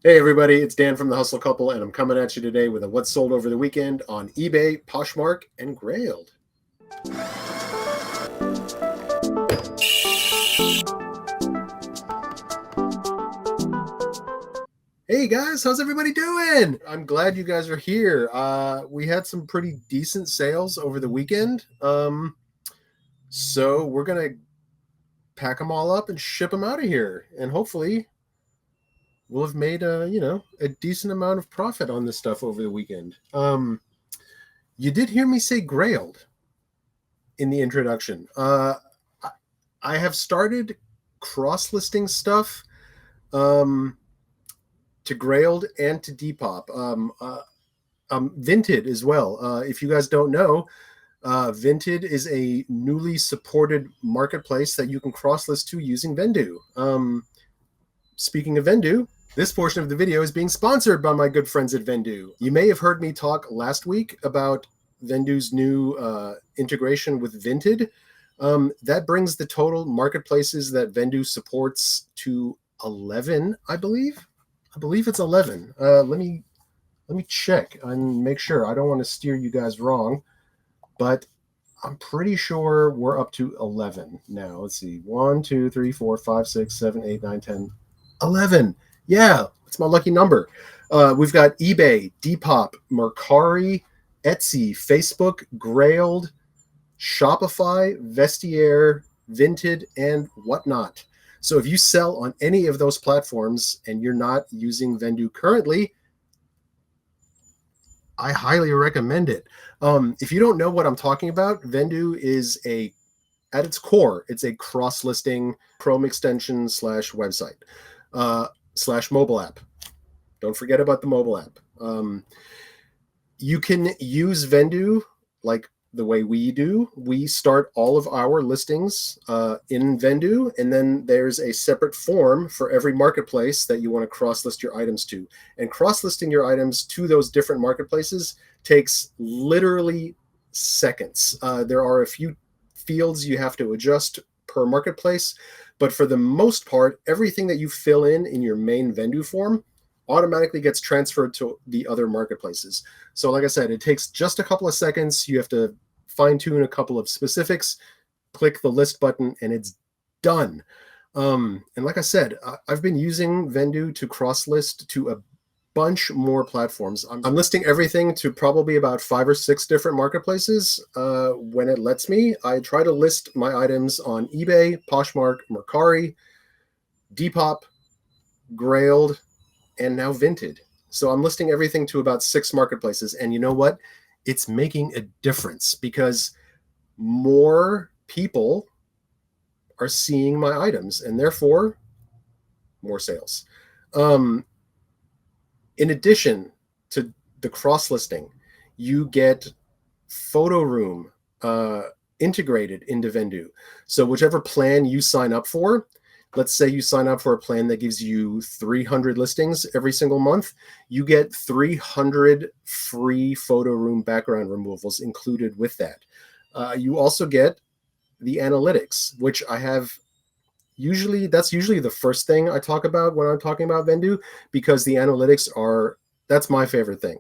Hey everybody, it's Dan from The Hustle Couple, and I'm coming at you today with a what's sold over the weekend on eBay, Poshmark, and Grailed. Hey guys, how's everybody doing? I'm glad you guys are here. We had some pretty decent sales over the weekend, so we're gonna pack them all up and ship them out of here, and hopefully we'll have made a decent amount of profit on this stuff over the weekend. You did hear me say Grailed in the introduction. I have started cross-listing stuff to Grailed and to Depop. Vinted as well. If you guys don't know, Vinted is a newly supported marketplace that you can cross-list to using Vendoo. Speaking of Vendoo, this portion of the video is being sponsored by my good friends at Vendoo. You may have heard me talk last week about Vendoo's new integration with Vinted. That brings the total marketplaces that Vendoo supports to 11, I believe. I believe it's 11. Let me check and make sure. I don't want to steer you guys wrong, but I'm pretty sure we're up to 11 now. Let's see. 1, 2, 3, 4, 5, 6, 7, 8, 9, 10, 11. Yeah, it's my lucky number. We've got eBay, Depop, Mercari, Etsy, Facebook, Grailed, Shopify, Vestiaire, Vinted, and whatnot. So if you sell on any of those platforms and you're not using Vendoo currently, I highly recommend it. If you don't know what I'm talking about, Vendoo is at its core, it's a cross-listing Chrome extension / website / mobile app. Don't forget about the mobile app. You can use Vendoo like the way we do. We start all of our listings in Vendoo, and then there's a separate form for every marketplace that you want to cross-list your items to. And cross-listing your items to those different marketplaces takes literally seconds. There are a few fields you have to adjust per marketplace, but for the most part, everything that you fill in your main Vendoo form automatically gets transferred to the other marketplaces. So like I said, it takes just a couple of seconds. You have to fine tune a couple of specifics, click the list button, and it's done. And like I said, I've been using Vendoo to cross list to a bunch more platforms. I'm listing everything to probably about 5 or 6 different marketplaces when it lets me. I try to list my items on eBay, Poshmark, Mercari, Depop, Grailed, and now Vinted. So I'm listing everything to about 6 marketplaces. And you know what? It's making a difference because more people are seeing my items and therefore more sales. In addition to the cross-listing, you get photo room integrated into Vendoo. So whichever plan you sign up for, let's say you sign up for a plan that gives you 300 listings every single month, you get 300 free photo room background removals included with that. You also get the analytics, which I have that's usually the first thing I talk about when I'm talking about Vendoo, because the analytics that's my favorite thing.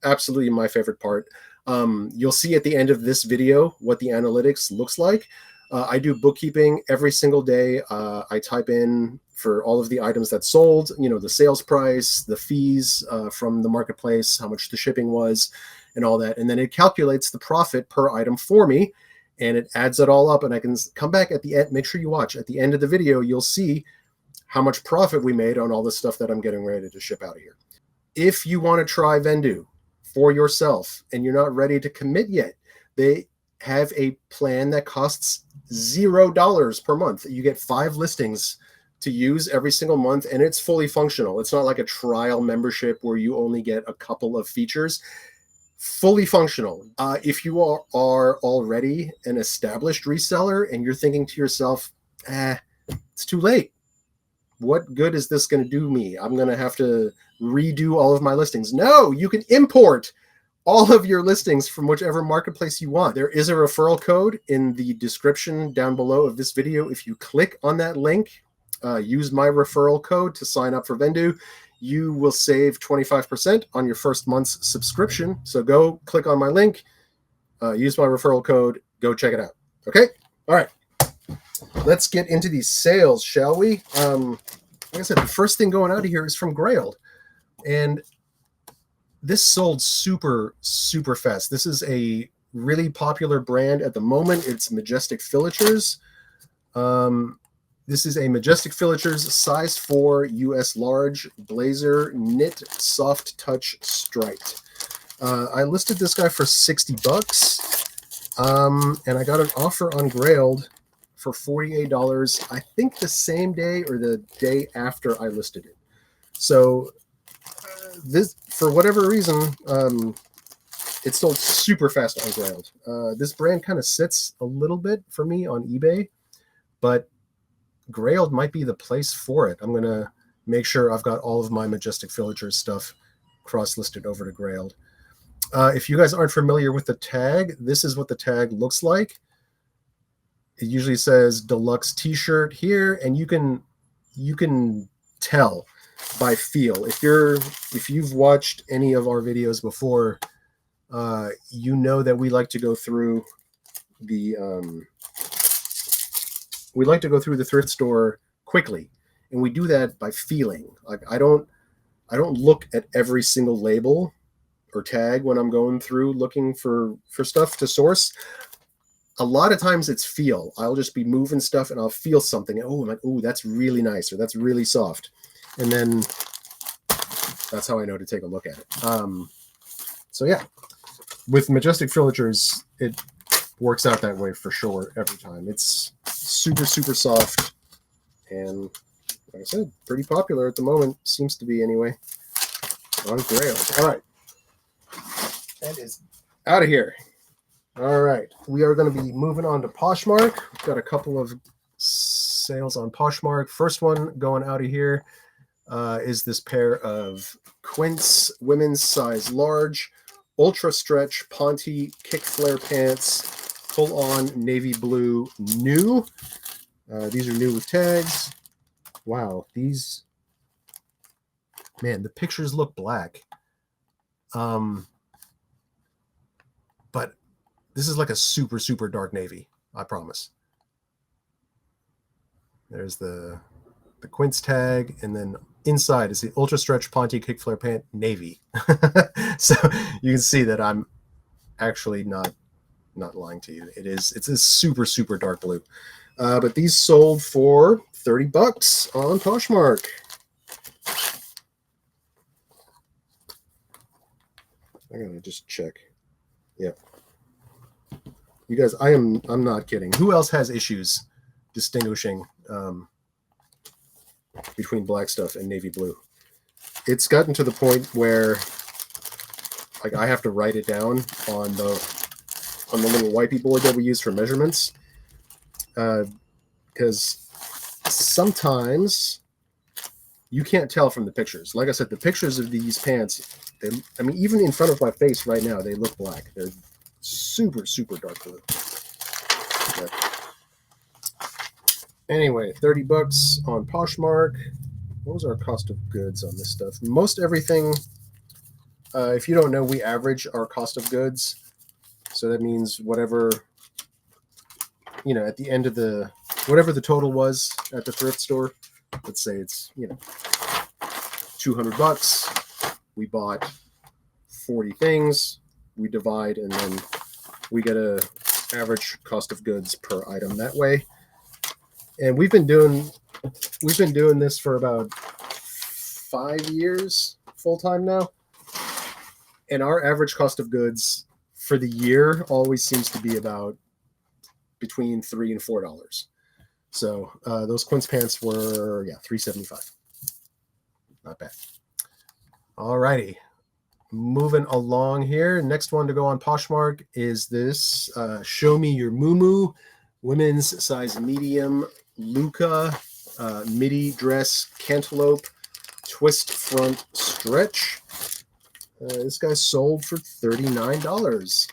Absolutely my favorite part. You'll see at the end of this video what the analytics looks like. I do bookkeeping every single day. I type in for all of the items that sold, the sales price, the fees from the marketplace, how much the shipping was, and all that. And then it calculates the profit per item for me, and it adds it all up. And I can come back at the end. Make sure you watch. At the end of the video, you'll see how much profit we made on all the stuff that I'm getting ready to ship out of here. If you want to try Vendoo for yourself and you're not ready to commit yet, they have a plan that costs $0 per month. You get 5 listings to use every single month, and it's fully functional. It's not like a trial membership where you only get a couple of features. Fully functional. If you are already an established reseller and you're thinking to yourself, it's too late. What good is this going to do me? I'm going to have to redo all of my listings. No, you can import all of your listings from whichever marketplace you want. There is a referral code in the description down below of this video. If you click on that link, use my referral code to sign up for Vendoo, you will save 25% on your first month's subscription. So go click on my link, use my referral code, go check it out. Okay? All right. Let's get into these sales, shall we? Like I said, the first thing going out of here is from Grailed. And this sold super, super fast. This is a really popular brand at the moment. It's Majestic Filatures. This is a Majestic Filatures size 4 US large blazer knit soft touch striped. I listed this guy for $60, and I got an offer on Grailed for $48. I think the same day or the day after I listed it. So this, for whatever reason, it sold super fast on Grailed. This brand kind of sits a little bit for me on eBay, but Grailed might be the place for it. I'm going to make sure I've got all of my Majestic Filatures stuff cross-listed over to Grailed. If you guys aren't familiar with the tag, this is what the tag looks like. It usually says deluxe t-shirt here, and you can tell by feel. If you've watched any of our videos before, you know that we like to go through the thrift store quickly, and we do that by feeling. Like I don't look at every single label or tag when I'm going through looking for stuff to source. A lot of times it's feel. I'll just be moving stuff and I'll feel something. Oh, I'm like, oh, that's really nice, or that's really soft. And then that's how I know to take a look at it. So yeah, with Majestic Filatures, it works out that way for sure every time. It's super, super soft. And like I said, pretty popular at the moment. Seems to be anyway. On Grailed. All right. That is out of here. All right, we are going to be moving on to Poshmark. We've got a couple of sales on Poshmark. First one going out of here is this pair of Quince women's size large, ultra stretch Ponte kick flare pants, full on navy blue new. These are new with tags. Wow, these, man, the pictures look black. But this is like a super, super dark navy, I promise. There's the Quince tag, and then inside is the ultra stretch Ponte kick flare pant navy. So you can see that I'm actually not lying to you. It's a super, super dark blue. But these sold for $30 on Poshmark. I gotta just check. Yep. You guys, I'm not kidding. Who else has issues distinguishing between black stuff and navy blue? It's gotten to the point where like I have to write it down on the little wipey board that we use for measurements, because sometimes you can't tell from the pictures. Like I said, the pictures of these pants, I mean, even in front of my face right now, they look black. They're super, super dark blue. But anyway, $30 on Poshmark. What was our cost of goods on this stuff? Most everything, if you don't know, we average our cost of goods. So that means whatever, at the end of whatever the total was at the thrift store, let's say it's, $200. We bought 40 things. We divide, and then we get a average cost of goods per item that way. And we've been doing this for about 5 years full time now. And our average cost of goods for the year always seems to be about between $3 and $4. So those Quince pants were $3.75. Not bad. All righty. Moving along here. Next one to go on Poshmark is this Show Me Your Moo women's size medium Luca midi dress cantaloupe twist front stretch. This guy sold for $39.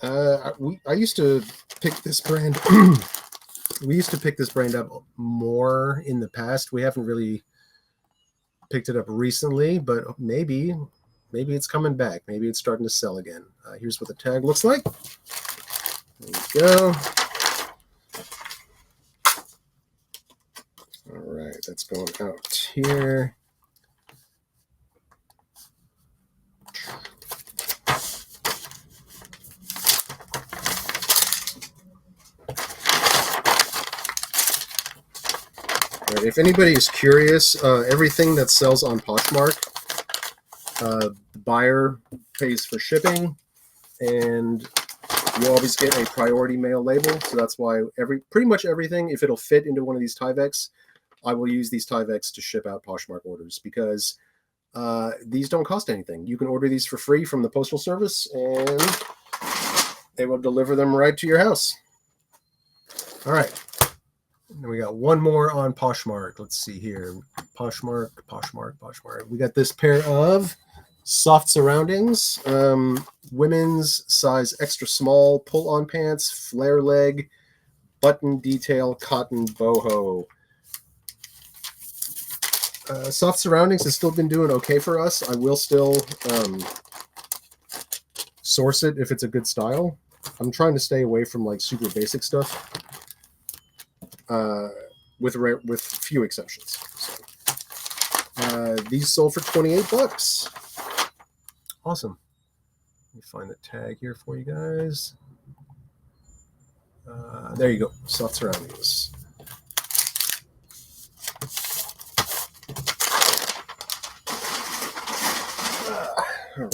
I used to pick this brand. We used to pick this brand up more in the past. We haven't really picked it up recently, but maybe it's coming back. Maybe it's starting to sell again. Here's what the tag looks like. There we go. All right, that's going out here. All right, if anybody is curious, everything that sells on Poshmark, the buyer pays for shipping, and you always get a priority mail label. So that's why pretty much everything, if it'll fit into one of these Tyveks, I will use these Tyveks to ship out Poshmark orders, because these don't cost anything. You can order these for free from the postal service, and they will deliver them right to your house. All right. And we got one more on Poshmark. Let's see here. Poshmark. We got this pair of soft surroundings, women's size extra small pull-on pants, flare leg, button detail, cotton boho. Soft surroundings has still been doing okay for us. I will still source it if it's a good style. I'm trying to stay away from like super basic stuff, with few exceptions. So, these sold for $28. Awesome. Let me find the tag here for you guys. There you go. Soft surroundings. All right.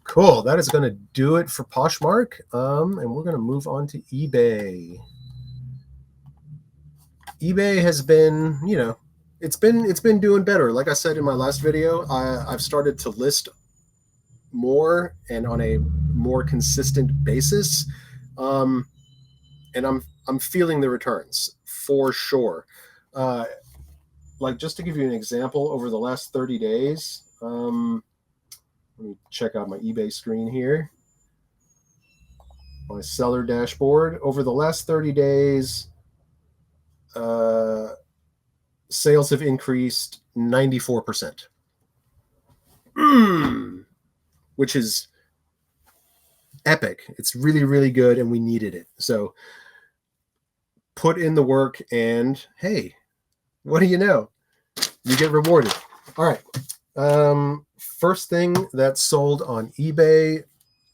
Cool. That is going to do it for Poshmark. And we're going to move on to eBay. eBay has been, it's been doing better. Like I said in my last video, I've started to list more and on a more consistent basis. And I'm feeling the returns for sure. Like, just to give you an example, over the last 30 days, let me check out my eBay screen here. My seller dashboard. Over the last 30 days, sales have increased 94%. Which is epic. It's really, really good, and we needed it. So put in the work, and hey, what do you know? You get rewarded. All right. First thing that sold on eBay.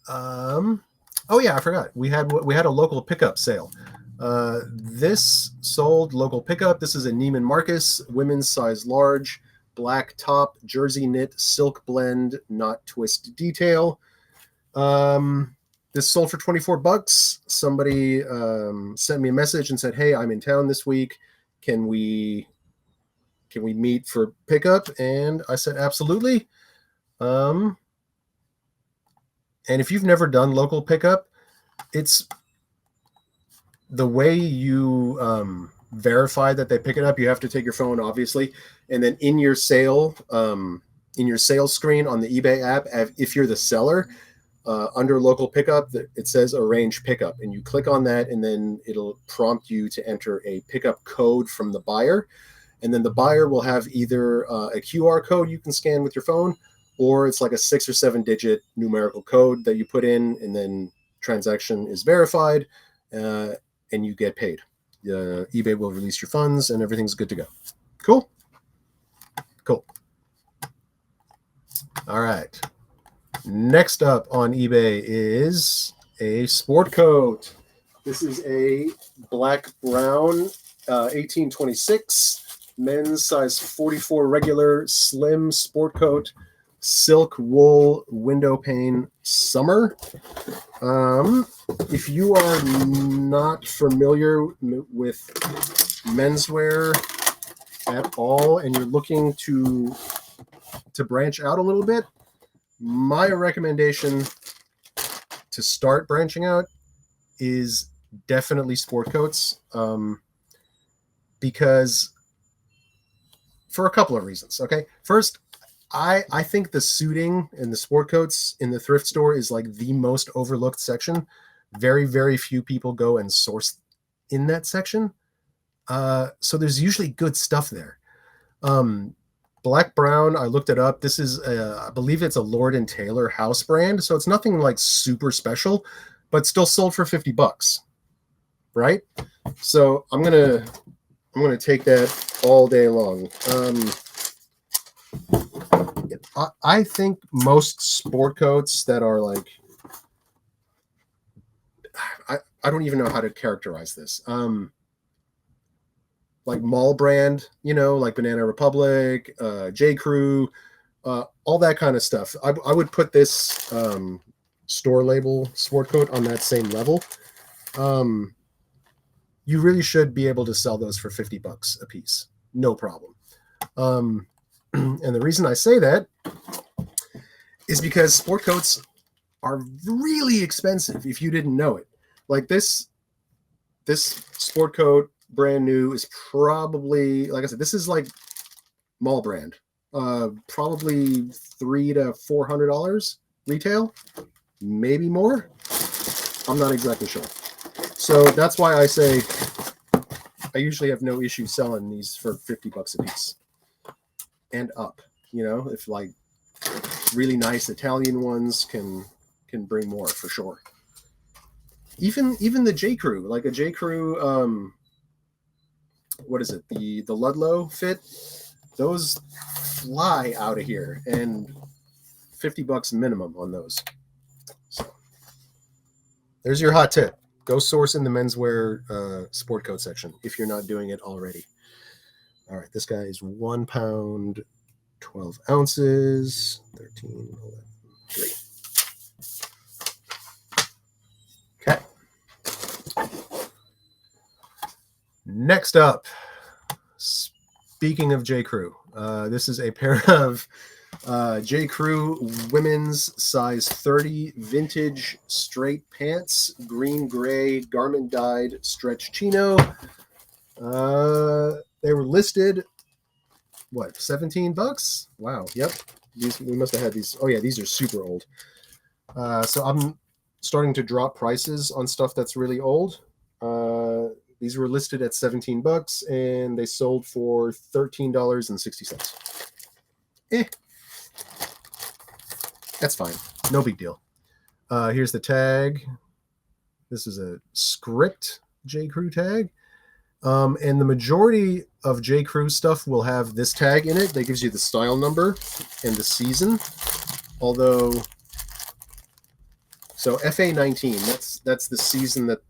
Oh yeah, I forgot. We had a local pickup sale. This sold local pickup. This is a Neiman Marcus, women's size large, black top, jersey knit, silk blend, not twist detail. This sold for $24. Somebody sent me a message and said, "Hey, I'm in town this week. Can we meet for pickup?" And I said, absolutely. And if you've never done local pickup, it's the way you verify that they pick it up. You have to take your phone, obviously, and then in your sales screen on the eBay app, if you're the seller, under local pickup, it says arrange pickup, and you click on that, and then it'll prompt you to enter a pickup code from the buyer. And then the buyer will have either a QR code you can scan with your phone, or it's like a 6 or 7 digit numerical code that you put in, and then transaction is verified, and you get paid. eBay will release your funds, and everything's good to go. Cool. All right. Next up on eBay is a sport coat. This is a black brown 1826 men's size 44 regular slim sport coat, silk wool window pane summer. If you are not familiar with menswear at all and you're looking to branch out a little bit, my recommendation to start branching out is definitely sport coats, because for a couple of reasons. Okay, first, I think the suiting and the sport coats in the thrift store is like the most overlooked section. Very, very few people go and source in that section. So there's usually good stuff there. Black Brown, I looked it up. This is, I believe it's a Lord and Taylor house brand. So it's nothing like super special, but still sold for $50, right? So I'm gonna take that all day long. I think most sport coats that are like, I don't even know how to characterize this. Like mall brand, like Banana Republic, J. Crew, all that kind of stuff. I would put this store label sport coat on that same level. You really should be able to sell those for $50 a piece, no problem. And the reason I say that is because sport coats are really expensive if you didn't know it. Like this sport coat, brand new, is probably, like I said, this is like mall brand, probably $300 to $400 retail, maybe more. I'm not exactly sure. So that's why I say I usually have no issue selling these for $50 a piece and up. If like really nice Italian ones can bring more for sure. Even the J. Crew, like a J. Crew, what is it? The Ludlow fit, those fly out of here, and $50 minimum on those. So there's your hot tip. Go source in the menswear sport coat section if you're not doing it already. All right, this guy is 1 pound, 12 ounces, 13, 11, 3. Okay. Next up, speaking of J. Crew, this is a pair of J. Crew women's size 30 vintage straight pants, green gray garment dyed stretch chino. They were listed, what, $17? Wow. Yep. We must have had these. Oh yeah, these are super old. So I'm starting to drop prices on stuff that's really old. These were listed at $17 and they sold for $13.60. That's fine. No big deal. Here's the tag. This is a script J. Crew tag. And the majority of J. Crew stuff will have this tag in it that gives you the style number and the season. Although, so FA19, that's the season that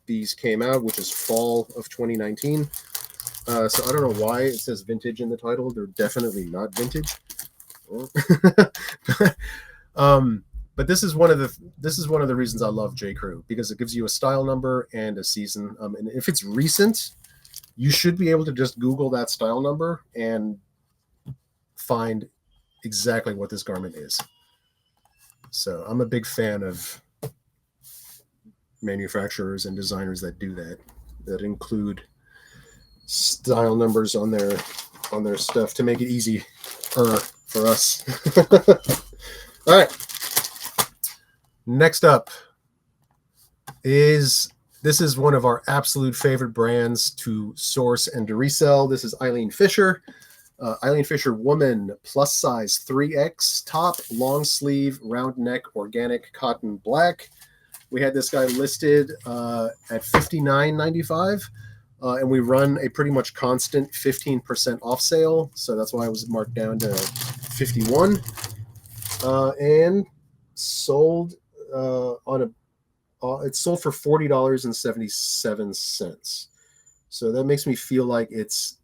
these came out, which is fall of 2019. So I don't know why it says vintage in the title. They're definitely not vintage. But this is one of the reasons I love J. Crew, because it gives you a style number and a season. And if it's recent, you should be able to just Google that style number and find exactly what this garment is. So I'm a big fan of manufacturers and designers that do that include style numbers on their stuff to make it easy for us. All right. Next up is one of our absolute favorite brands to source and to resell. This is Eileen Fisher. Eileen Fisher woman, plus size 3X, top, long sleeve, round neck, organic cotton black. We had this guy listed at $59.95, and we run a pretty much constant 15% off sale. So that's why it was marked down to $51, and sold it sold for $40.77. So that makes me feel like it's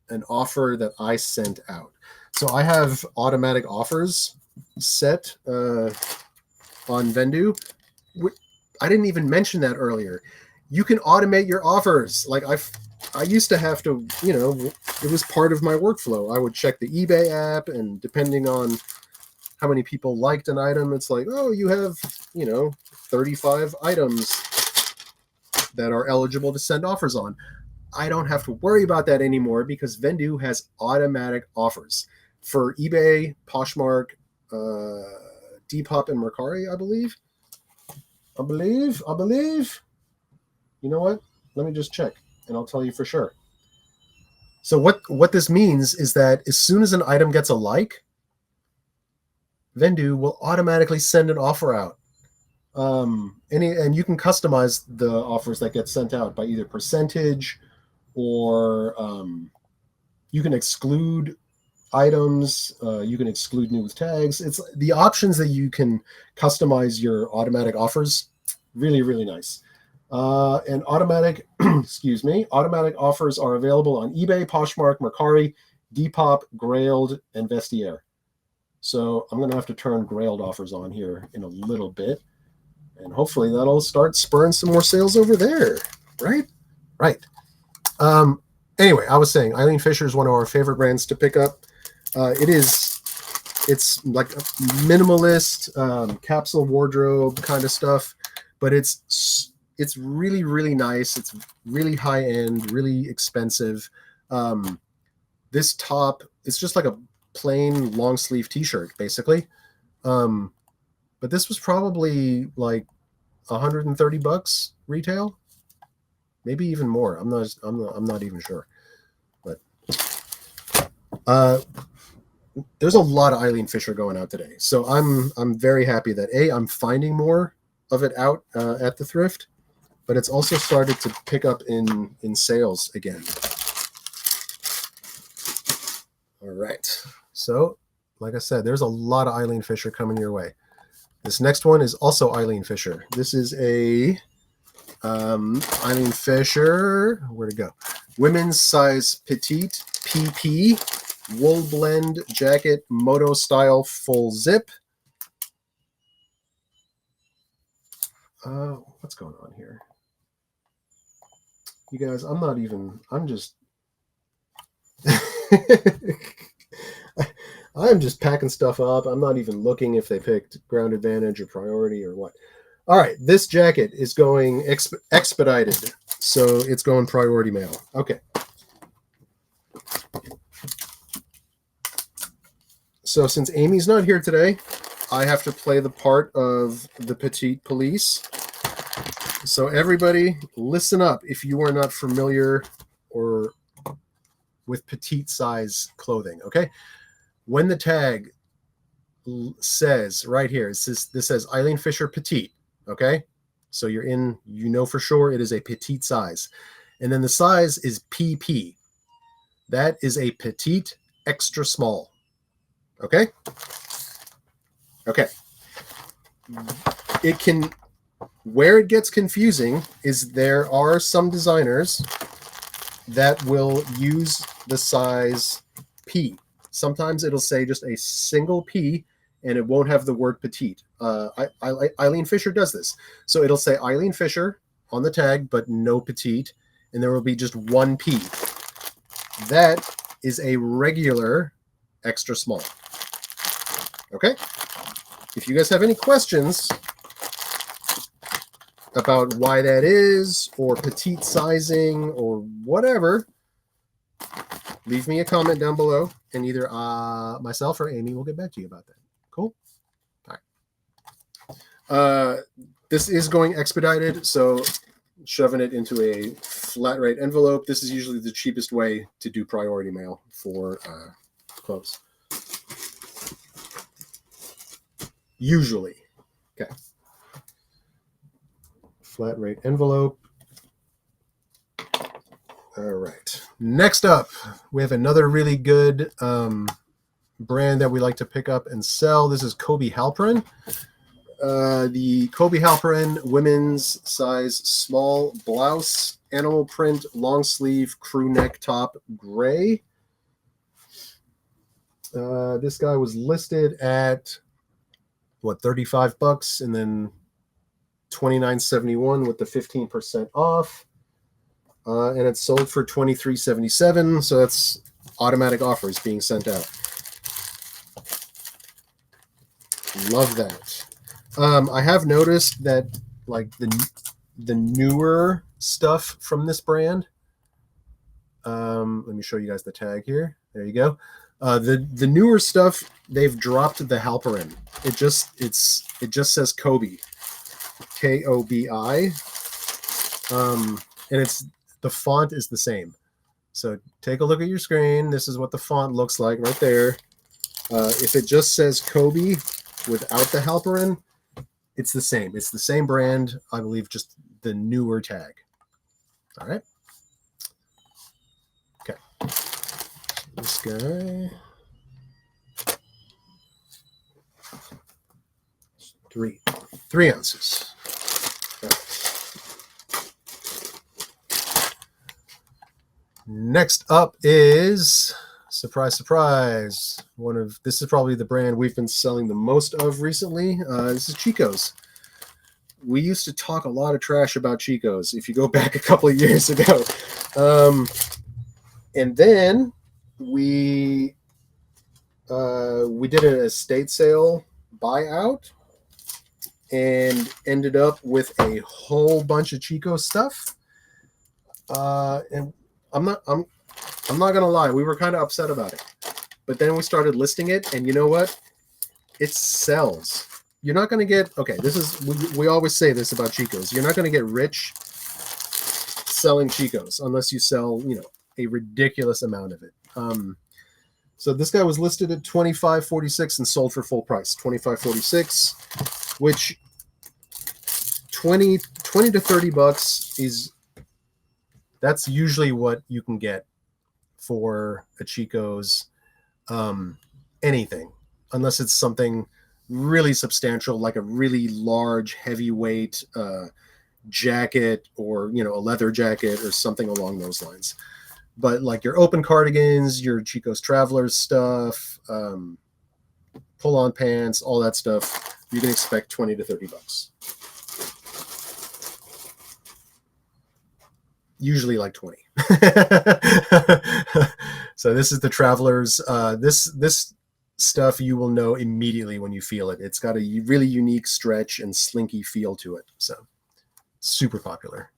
an offer that I sent out. So I have automatic offers set on Vendoo. I didn't even mention that earlier. You can automate your offers. Like I used to have to, it was part of my workflow. I would check the eBay app, and depending on how many people liked an item, it's like, oh, you have, 35 items that are eligible to send offers on. I don't have to worry about that anymore because Vendoo has automatic offers for eBay, Poshmark, Depop, and Mercari, I believe. You know what? Let me just check, and I'll tell you for sure. So what this means is that as soon as an item gets a like, Vendoo will automatically send an offer out. And you can customize the offers that get sent out by either percentage or you can exclude items. You can exclude new with tags. It's the options that you can customize your automatic offers. Really, really nice. And automatic, excuse me, automatic offers are available on eBay, Poshmark, Mercari, Depop, Grailed, and Vestiaire. So I'm going to have to turn Grailed offers on here in a little bit. And hopefully that'll start spurring some more sales over there. Right? Right. Anyway, I was saying Eileen Fisher is one of our favorite brands to pick up. It's like a minimalist capsule wardrobe kind of stuff, but it's really, really nice. It's really high end, really expensive. This top, it's just like a plain long sleeve t-shirt basically. But this was probably like $130 retail, maybe even more. I'm not even sure. But there's a lot of Eileen Fisher going out today, so I'm very happy that I'm finding more of it out at the thrift, but it's also started to pick up in sales again. All right, so like I said, there's a lot of Eileen Fisher coming your way. This next one is also Eileen Fisher. This is a Eileen Fisher, where'd it go? Women's size petite PP wool blend jacket, moto style full zip. What's going on here? You guys, I'm just I'm just packing stuff up. I'm not even looking if they picked ground advantage or priority or what. All right, this jacket is going expedited, so it's going priority mail. Okay. So since Amy's not here today, I have to play the part of the petite police. So everybody, listen up if you are not familiar or with petite size clothing, okay? When the tag says right here, this says Eileen Fisher petite, okay? So you know for sure it is a petite size. And then the size is PP. That is a petite extra small. Okay? Okay. Where it gets confusing is there are some designers that will use the size P. Sometimes it'll say just a single P and it won't have the word petite. Eileen Fisher does this. So it'll say Eileen Fisher on the tag, but no petite, and there will be just one P. That is a regular extra small. Okay? If you guys have any questions about why that is, or petite sizing, or whatever, leave me a comment down below, and either myself or Amy will get back to you about that. Cool? All right. This is going expedited, so shoving it into a flat rate envelope. This is usually the cheapest way to do priority mail for clothes. Usually. Okay. Flat rate envelope. All right. Next up, we have another really good brand that we like to pick up and sell. This is Kobe Halperin. The Kobe Halperin women's size small blouse, animal print, long sleeve, crew neck top, gray. This guy was listed at what, $35, and then $29.71 with the 15% off. And it's sold for $23.77, so that's automatic offers being sent out. Love that. I have noticed that like the newer stuff from this brand. Let me show you guys the tag here. There you go. The newer stuff, they've dropped the Halperin. It just says Kobe, Kobi. And the font is the same. So take a look at your screen. This is what the font looks like right there. If it just says Kobe without the Halperin, it's the same. It's the same brand, I believe, just the newer tag. All right. Okay. This guy. 3 ounces. Next up is, surprise, surprise, this is probably the brand we've been selling the most of recently. This is Chico's. We used to talk a lot of trash about Chico's if you go back a couple of years ago. And then we did an estate sale buyout and ended up with a whole bunch of Chico's stuff. And I'm not gonna lie, we were kind of upset about it, but then we started listing it, and you know what? It sells. You're not gonna get, okay, this is, we always say this about Chico's. You're not gonna get rich selling Chico's unless you sell, you know, a ridiculous amount of it. So this guy was listed at $25.46 and sold for full price, $25.46, which 20 to $30 is, that's usually what you can get for a Chico's anything, unless it's something really substantial, like a really large, heavyweight jacket, or, you know, a leather jacket or something along those lines. But like your open cardigans, your Chico's Travelers stuff, pull-on pants, all that stuff, you can expect 20 to $30. Usually like 20. So this is the Travelers. This stuff you will know immediately when you feel it. It's got a really unique stretch and slinky feel to it. So super popular.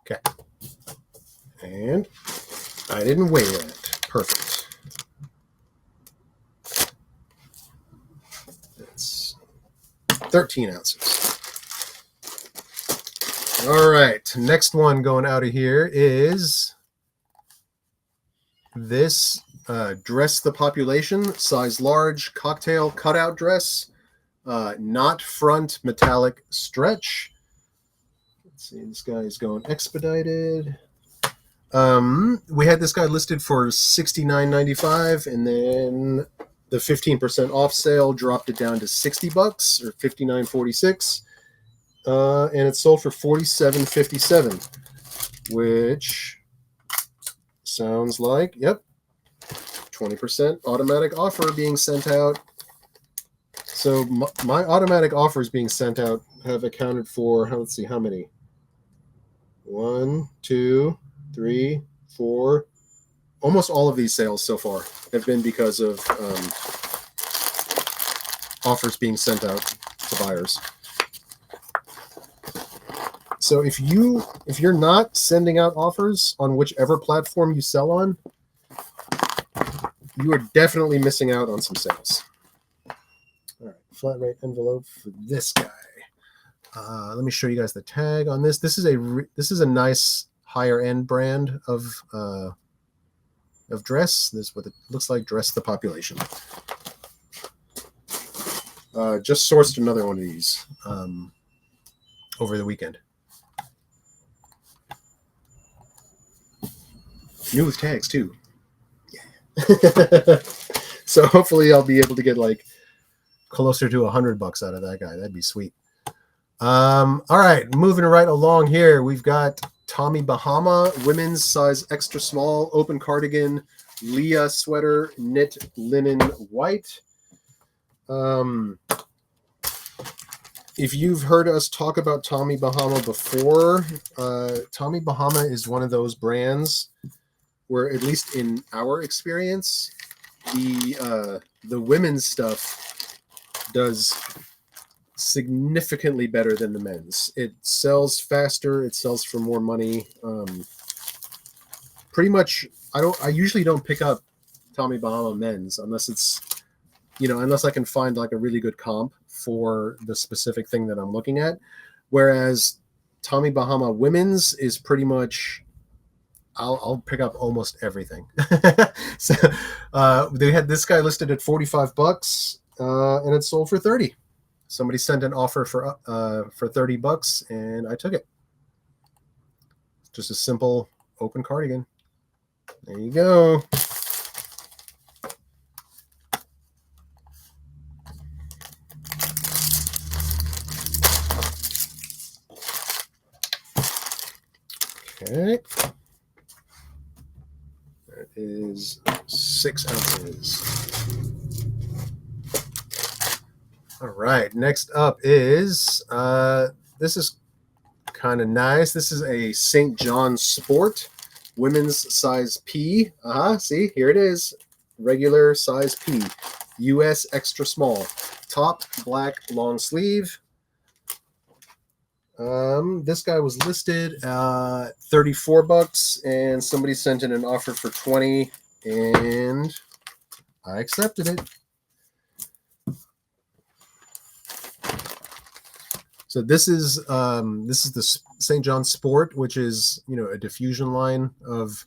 Okay. And I didn't weigh that. Perfect. That's 13 ounces. All right, next one going out of here is this Dress the Population, size large, cocktail cutout dress, not front, metallic stretch. Let's see, this guy is going expedited. We had this guy listed for $69.95, and then the 15% off sale dropped it down to $60 or $59.46. And it sold for $47.57, which sounds like, yep, 20% automatic offer being sent out. So my automatic offers being sent out have accounted for, let's see, how many? 1, 2, 3, 4. Almost all of these sales so far have been because of offers being sent out to buyers. So if you're not sending out offers on whichever platform you sell on, you are definitely missing out on some sales. All right, flat rate envelope for this guy. Let me show you guys the tag on this. This is a nice higher end brand of dress. This is what it looks like. Dress the Population. Just sourced another one of these over the weekend. New with tags too. Yeah. So hopefully I'll be able to get like closer to $100 out of that guy. That'd be sweet. All right, moving right along here, we've got Tommy Bahama women's size extra small open cardigan, Leah sweater, knit linen white. If you've heard us talk about Tommy Bahama before, Tommy Bahama is one of those brands where, at least in our experience, the women's stuff does significantly better than the men's. It sells faster. It sells for more money. Pretty much, I usually don't pick up Tommy Bahama men's unless it's, unless I can find like a really good comp for the specific thing that I'm looking at. Whereas Tommy Bahama women's is pretty much, I'll pick up almost everything. So they had this guy listed at $45, and it sold for 30. Somebody sent an offer for $30, and I took it. Just a simple open cardigan. There you go. Okay. That is 6 ounces. All right. Next up is this is kind of nice. This is a St. John Sport women's size P. See, here it is. Regular size P. US extra small. Top black long sleeve. This guy was listed $34, and somebody sent in an offer for 20, and I accepted it. So this is the St. John Sport, which is, you know, a diffusion line of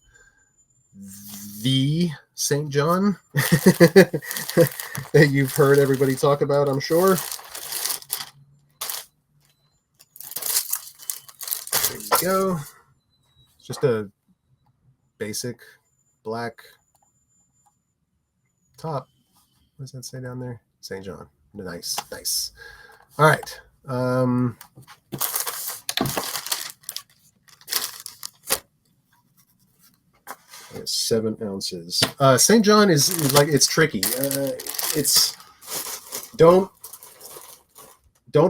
the St. John that you've heard everybody talk about, I'm sure. There you go. It's just a basic black top. What does that say down there? St. John. Nice, nice. All right. 7 ounces. St. John is like, it's tricky. It's don't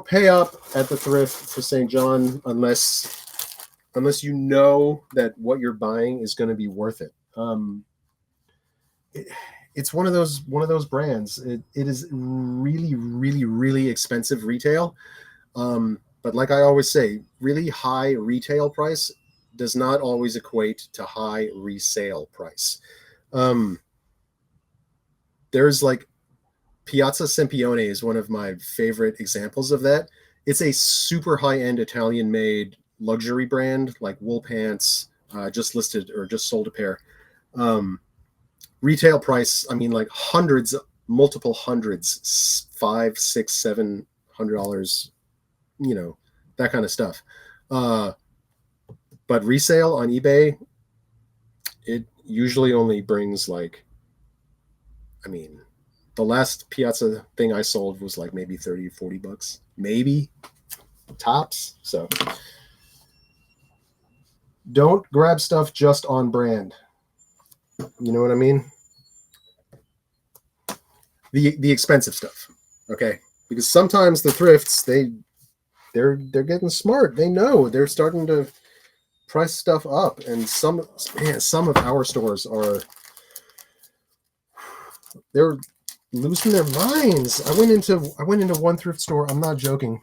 pay up at the thrift for St. John unless you know that what you're buying is going to be worth it. It's one of those brands. It is really, really, really expensive retail. But like I always say, really high retail price does not always equate to high resale price. There's like Piazza Sempione is one of my favorite examples of that. It's a super high-end Italian-made luxury brand, like wool pants, just listed or just sold a pair. Retail price, I mean, like hundreds, multiple hundreds, $500, $600, $700, you know, that kind of stuff. But resale on eBay, it usually only brings like, I mean, the last Piazza thing I sold was like maybe $30, $40, maybe tops. So don't grab stuff just on brand. You know what I mean? The expensive stuff, okay? Because sometimes the thrifts, they're getting smart. They know they're starting to price stuff up, and some of our stores they're losing their minds. I went into one thrift store. I'm not joking.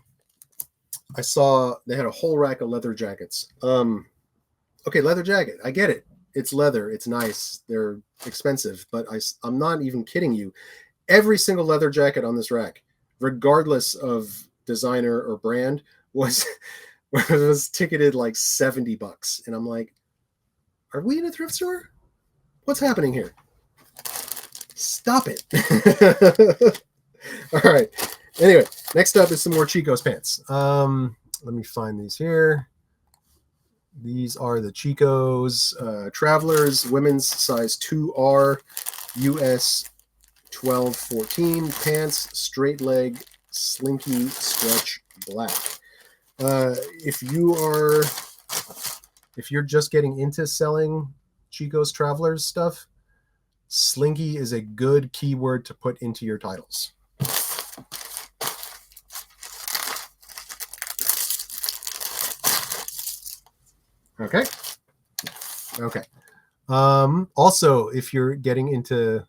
I saw they had a whole rack of leather jackets. Okay, leather jacket. I get it. It's leather. It's nice. They're expensive, but I'm not even kidding you. Every single leather jacket on this rack, regardless of designer or brand, was ticketed like $70. And I'm like, are we in a thrift store? What's happening here? Stop it. All right. Anyway, next up is some more Chico's pants. Let me find these here. These are the Chico's Travelers women's size 2R US 12-14 pants, straight leg, slinky stretch black. If you're just getting into selling Chico's Travelers stuff, slinky is a good keyword to put into your titles. Okay. Also, if you're getting into,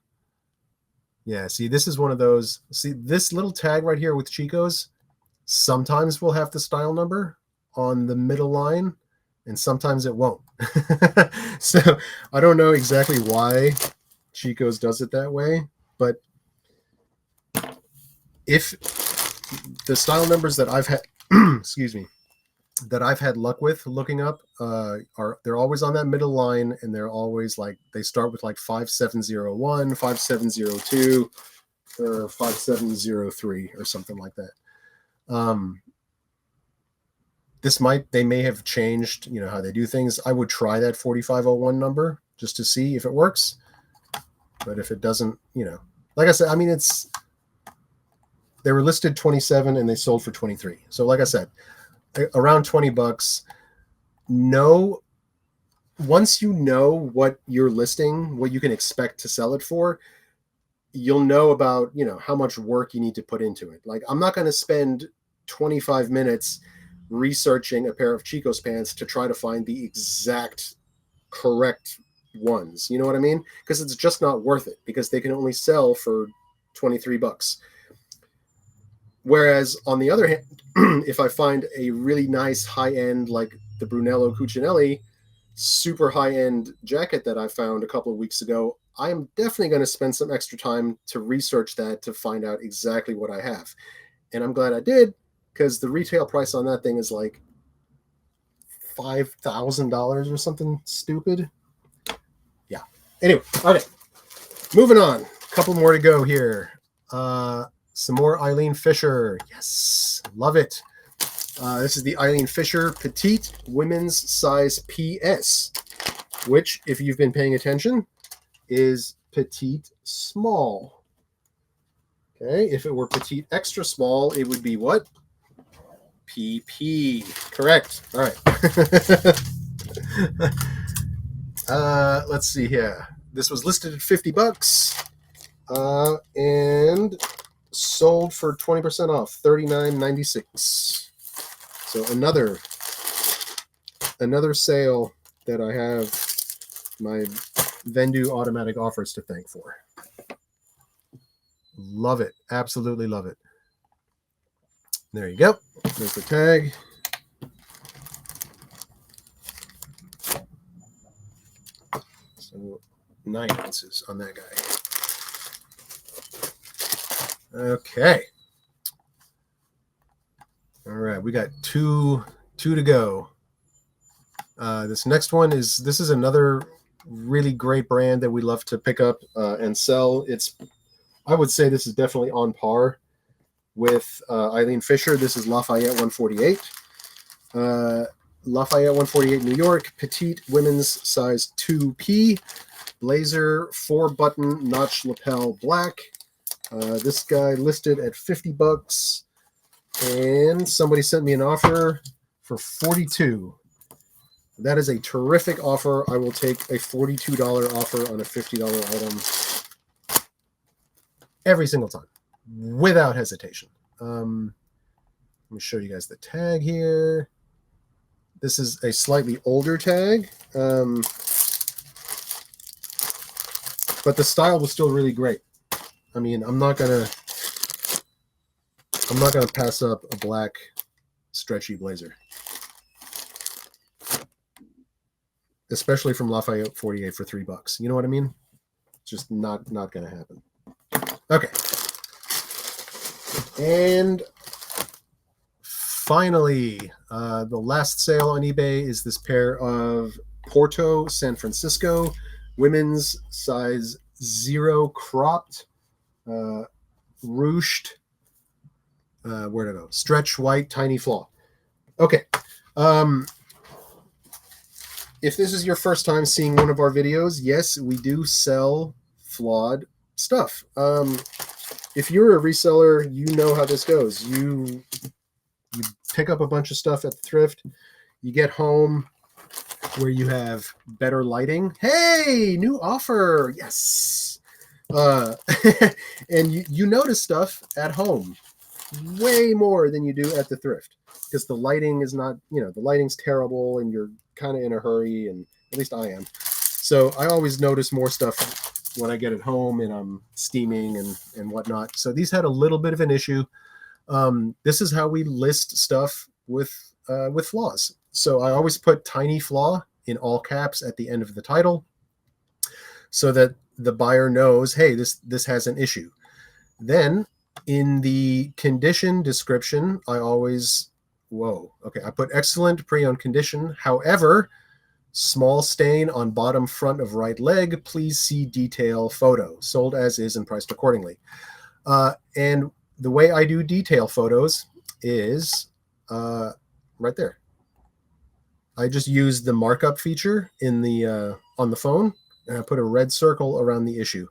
see, this is one of those. See, this little tag right here with Chico's, sometimes we'll have the style number on the middle line, and sometimes it won't. So I don't know exactly why Chico's does it that way, but if the style numbers that I've had, excuse me, that I've had luck with looking up they're always on that middle line, and they're always like, they start with like 5701, 5702, or 5703 or something like that. They may have changed, how they do things. I would try that 4501 number just to see if it works. But if it doesn't, like I said, I mean, they were listed 27 and they sold for 23. So like I said, around $20. Once you know what you're listing, what you can expect to sell it for, you'll know about, how much work you need to put into it. Like, I'm not going to spend 25 minutes researching a pair of Chico's pants to try to find the exact correct ones. You know what I mean? Because it's just not worth it, because they can only sell for $23. Whereas on the other hand, if I find a really nice high-end, like the Brunello Cucinelli, super high-end jacket that I found a couple of weeks ago, I am definitely going to spend some extra time to research that to find out exactly what I have. And I'm glad I did, because the retail price on that thing is like $5,000 or something stupid. Yeah. Anyway, okay. Moving on. A couple more to go here. Some more Eileen Fisher. Yes. Love it. This is the Eileen Fisher Petite Women's Size PS, which, if you've been paying attention, is Petite Small. Okay. If it were Petite Extra Small, it would be what? PP. Correct. All right. Let's see here. This was listed at $50 and sold for 20% off, $39.96. So another sale that I have my Vendoo automatic offers to thank for. Love it. Absolutely love it. There you go. There's the tag. So 9 ounces on that guy. Okay. All right, we got two to go. This next one is another really great brand that we love to pick up and sell. I would say this is definitely on par with Eileen Fisher. This is Lafayette 148. Lafayette 148, New York, petite women's size 2P, blazer, 4-button notch lapel, black. This guy listed at $50, and somebody sent me an offer for $42. That is a terrific offer. I will take a $42 offer on a $50 item every single time, without hesitation. Let me show you guys the tag here. This is a slightly older tag, but the style was still really great. I mean, I'm not gonna pass up a black stretchy blazer, especially from Lafayette 48 for $3. You know what I mean? Just not gonna happen. Okay. And finally, the last sale on eBay is this pair of Porto San Francisco women's size 0 cropped, ruched, where to go? Stretch white tiny flaw. Okay. If this is your first time seeing one of our videos, yes, we do sell flawed stuff. If you're a reseller, you know how this goes. You pick up a bunch of stuff at the thrift. You get home where you have better lighting. Hey, new offer. Yes. And you notice stuff at home way more than you do at the thrift, because the lighting is not, the lighting's terrible and you're kind of in a hurry, and at least I am. So I always notice more stuff when I get it home and I'm steaming and whatnot. So these had a little bit of an issue. This is how we list stuff with flaws. So I always put tiny flaw in all caps at the end of the title, so that the buyer knows, hey, this has an issue. Then in the condition description, I always Whoa. Okay, I put excellent pre-owned condition. However, small stain on bottom front of right leg. Please see detail photo. Sold as is and priced accordingly. And the way I do detail photos is right there. I just use the markup feature in the on the phone, and I put a red circle around the issue.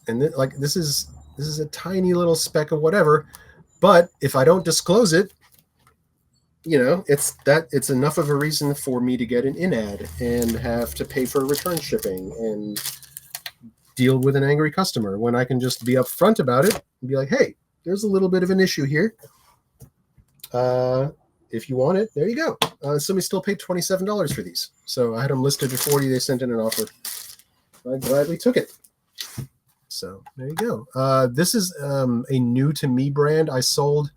And then, like, this is a tiny little speck of whatever, but if I don't disclose it, it's enough of a reason for me to get an in ad and have to pay for return shipping and deal with an angry customer, when I can just be upfront about it and be like, hey, there's a little bit of an issue here. If you want it, there you go. Somebody still paid $27 for these. So I had them listed for $40. They sent in an offer. I gladly took it. So there you go. This is a new to me brand. I sold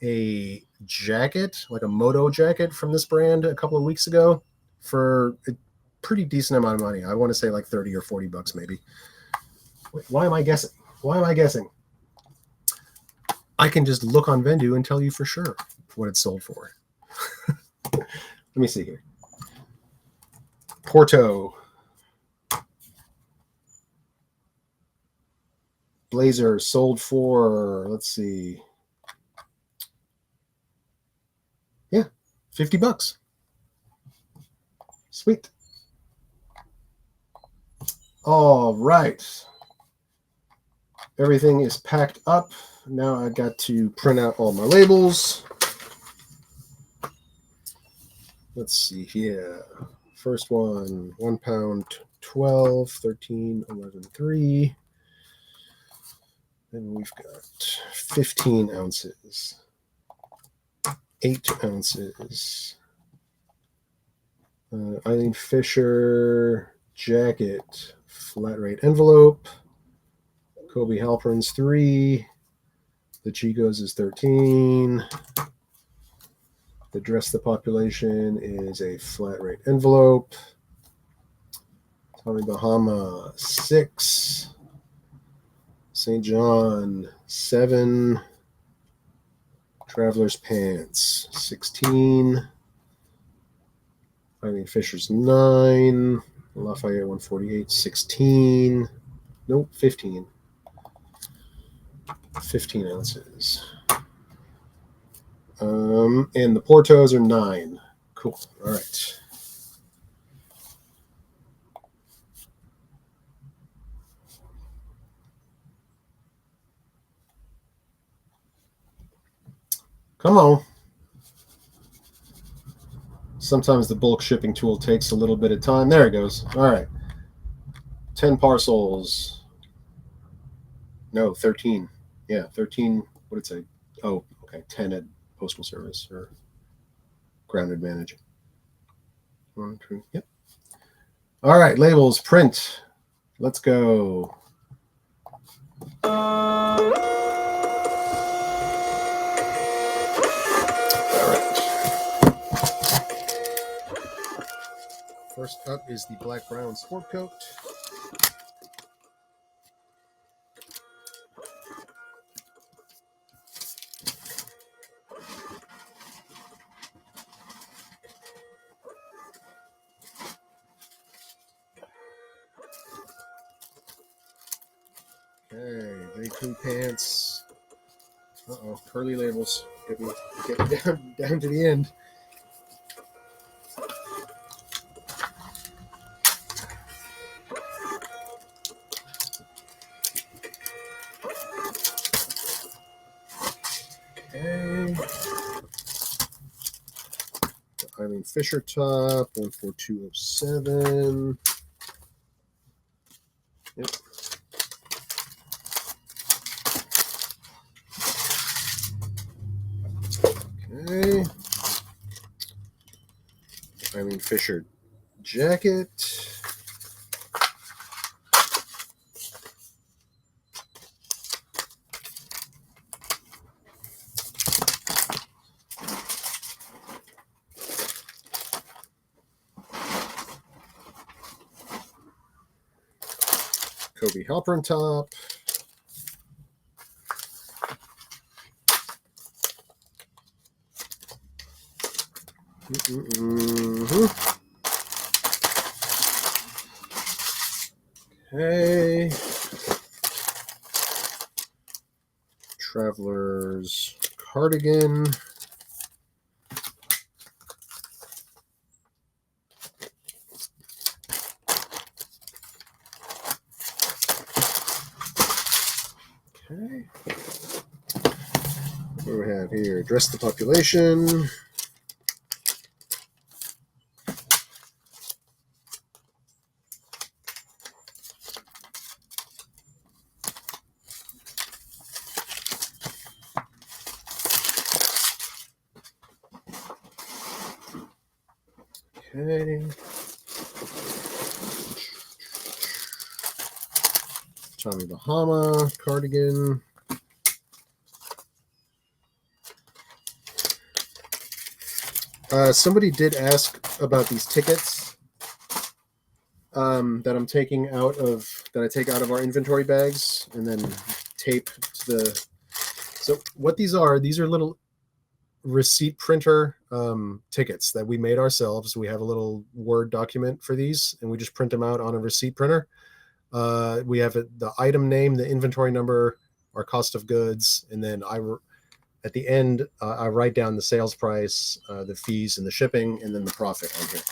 a jacket, like a moto jacket from this brand a couple of weeks ago for a pretty decent amount of money. I want to say like 30 or 40 bucks maybe. Wait, why am I guessing? I can just look on Vendoo and tell you for sure what it's sold for. Let me see here. Porto. Blazer sold for, let's see. Yeah, 50 bucks. Sweet. All right. Everything is packed up. Now I got to print out all my labels. Let's see here. First one, 1 pound, 12, 13, 11, 3. Then we've got 15 ounces, 8 ounces. Eileen Fisher jacket, flat rate envelope. Kobe Halpern's 3. The Chico's is 13. The Dress the Population is a flat rate envelope. Tommy Bahama 6. St. John 7. Traveler's Pants 16. Eileen Fisher's 9. Lafayette 148 16. Nope, 15. 15 ounces. And the Portos are 9. Cool. All right. Come on. Sometimes the bulk shipping tool takes a little bit of time. There it goes. All right. 10 parcels. No, 13. Yeah, 13. What did it say? Oh, okay. 10 at Postal Service or Ground Advantage. 1, 2. Yep. All right. Labels. Print. Let's go. First up is the black brown sport coat. Okay, J2 pants. Uh-oh, curly labels. Get me down to the end. Okay. Eileen Fisher top, 14207. Yep. Okay. Eileen Fisher jacket. Kobe Halpern top. Okay. Traveler's cardigan. Okay. What do we have here? Address the population. Okay. Tommy Bahama cardigan. Somebody did ask about these tickets that I'm taking out of, that I take out of our inventory bags and then tape to the. So what these are little receipt printer tickets that we made ourselves. We have a little Word document for these, and we just print them out on a receipt printer. We have the item name, the inventory number, our cost of goods, and then at the end, I write down the sales price, the fees, and the shipping, and then the profit on here.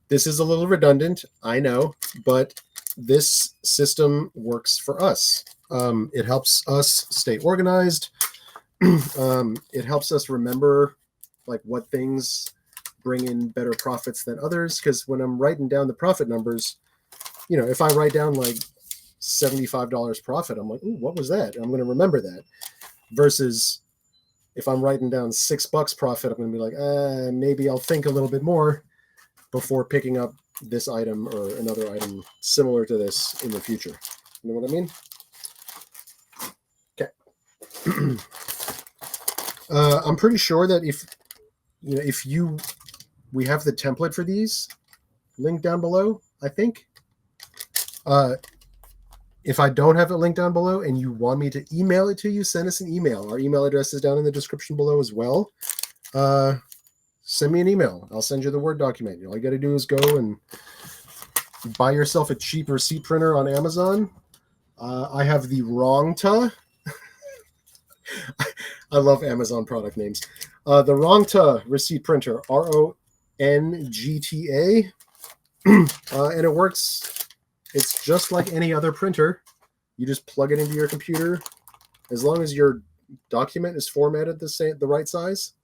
This is a little redundant, I know, but this system works for us. It helps us stay organized. It helps us remember like what things bring in better profits than others. Because when I'm writing down the profit numbers, you know, if I write down like $75 profit, I'm like, ooh, what was that? And I'm going to remember that. Versus if I'm writing down $6 profit, I'm going to be like, maybe I'll think a little bit more before picking up this item or another item similar to this in the future. You know what I mean? Okay. I'm pretty sure that we have the template for these linked down below, I think. If I don't have it linked down below and you want me to email it to you, send us an email. Our email address is down in the description below as well. Send me an email. I'll send you the Word document. All you got to do is go and buy yourself a cheap receipt printer on Amazon. I have the Rongta. I love Amazon product names. The Rongta receipt printer, Rongta. And it works. It's just like any other printer. You just plug it into your computer. As long as your document is formatted the right size,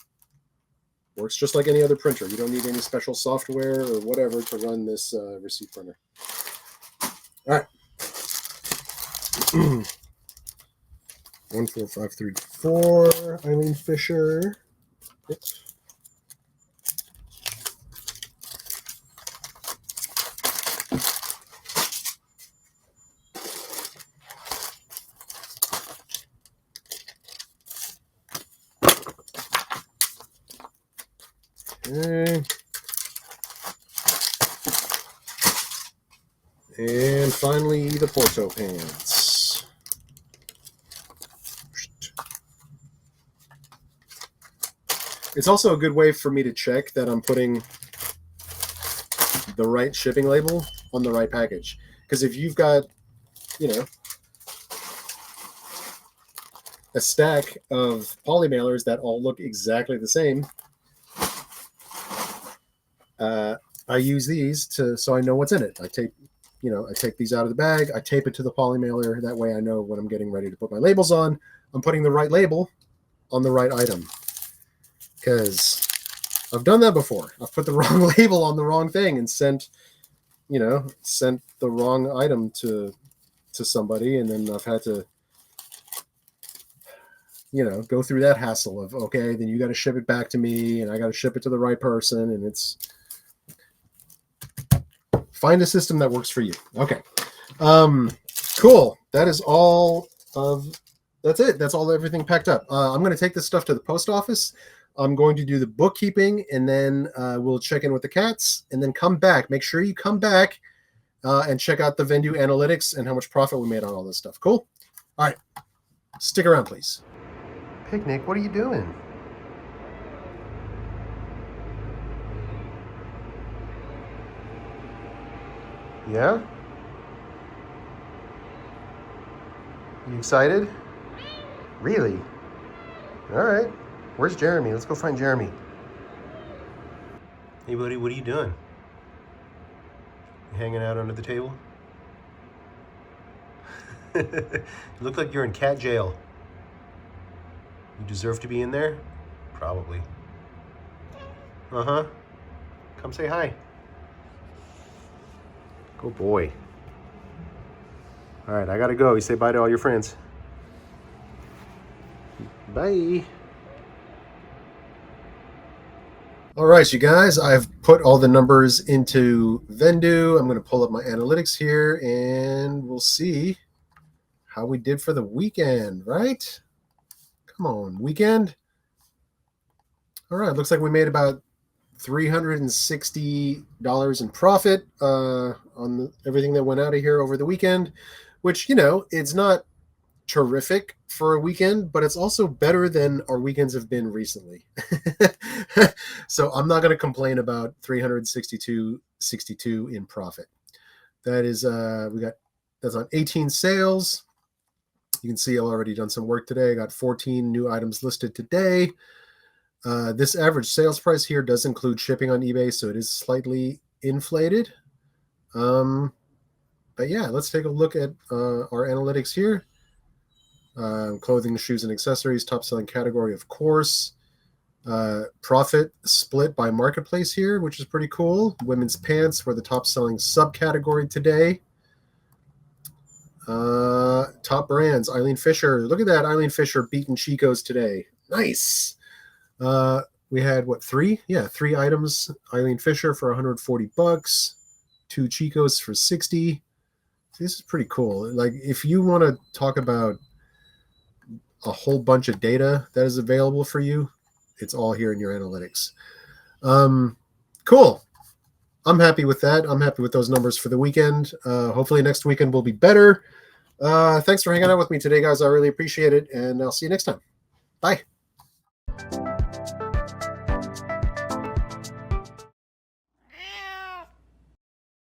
works just like any other printer. You don't need any special software or whatever to run this receipt printer. All right. 14534, Eileen Fisher. Oops. Okay. And finally, the Porto pants. It's also a good way for me to check that I'm putting the right shipping label on the right package. Because if you've got, a stack of poly mailers that all look exactly the same, I use these so I know what's in it. I take these out of the bag, I tape it to the poly mailer. That way I know when I'm getting ready to put my labels on, I'm putting the right label on the right item. Because I've done that before. I've put the wrong label on the wrong thing and sent the wrong item to somebody, and then I've had to go through that hassle of, okay, then you got to ship it back to me, and I got to ship it to the right person, and it's find a system that works for you. Okay. Cool. That's it. That's everything packed up. I'm going to take this stuff to the post office. I'm going to do the bookkeeping, and then we'll check in with the cats, and then come back. Make sure you come back and check out the Vendoo analytics and how much profit we made on all this stuff. Cool? All right. Stick around, please. Picnic, what are you doing? Yeah? You excited? Really? All right. Where's Jeremy? Let's go find Jeremy. Hey, buddy, what are you doing? You hanging out under the table? You look like you're in cat jail. You deserve to be in there? Probably. Uh-huh. Come say hi. Good boy. All right, I gotta go. You say bye to all your friends. Bye. All right, you guys, I've put all the numbers into Vendoo. I'm going to pull up my analytics here, and we'll see how we did for the weekend, right? Come on, weekend. All right, looks like we made about $360 in profit on everything that went out of here over the weekend, which, you know, it's not terrific for a weekend, but it's also better than our weekends have been recently. So I'm not going to complain about 362.62 in profit. That is that's on 18 sales. You can see I've already done some work today. I got 14 new items listed today. This average sales price here does include shipping on eBay, so it is slightly inflated. But yeah, let's take a look at our analytics here. Clothing, shoes, and accessories, top selling category, of course. Profit split by marketplace here, which is pretty cool. Women's pants were the top selling subcategory today. Top brands, Eileen Fisher. Look at that, Eileen Fisher beating Chico's today. Nice. We had what, three? Yeah, 3 items. Eileen Fisher for $140. 2 Chico's for $60. This is pretty cool. Like, if you want to talk about a whole bunch of data that is available for you, it's all here in your analytics. Cool. I'm happy with that. I'm happy with those numbers for the weekend. Hopefully next weekend will be better. Thanks for hanging out with me today, guys. I really appreciate it, and I'll see you next time. Bye.